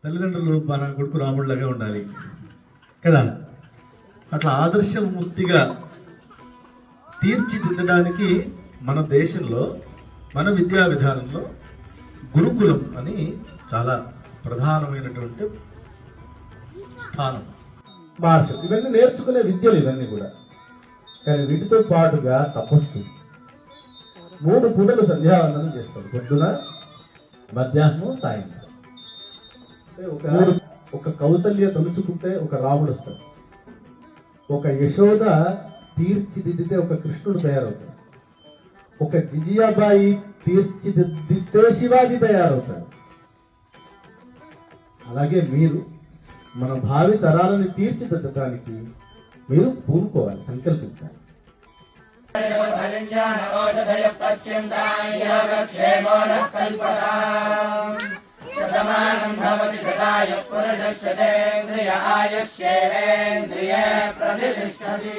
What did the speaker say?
తల్లిదండ్రులు మన కొడుకు రాముడిలాగా ఉండాలి కదా, అట్లా ఆదర్శమూర్తిగా తీర్చిదిద్దడానికి మన దేశంలో మన విద్యా విధానంలో గురుకులం అని చాలా ప్రధానమైనటువంటి స్థానం. మార్షల్ ఇవన్నీ నేర్చుకునే విద్యలు ఇవన్నీ కూడా. కానీ వీటితో పాటుగా తపస్సు, 3 పూటలు సంధ్యావందనం చేస్తారు, పొద్దున మధ్యాహ్నం సాయంత్రం. ఒక కౌసల్య తలుచుకుంటే ఒక రాముడు వస్తాడు, ఒక యశోద తీర్చిదిద్దితే ఒక కృష్ణుడు తయారవుతాడు, ఒక జిజియాబాయి తీర్చిదిద్దితే శివాజీ తయారవుతాడు. అలాగే మీరు మన భావి తరాలను తీర్చిదిద్దడానికి మీరు పూనుకోవాలి, సంకల్పించాలి. శతమానం భవతి శతాయః పురుషः శతేంద్రియ ఆయుష్యేవేంద్రియే ప్రతిష్టతి.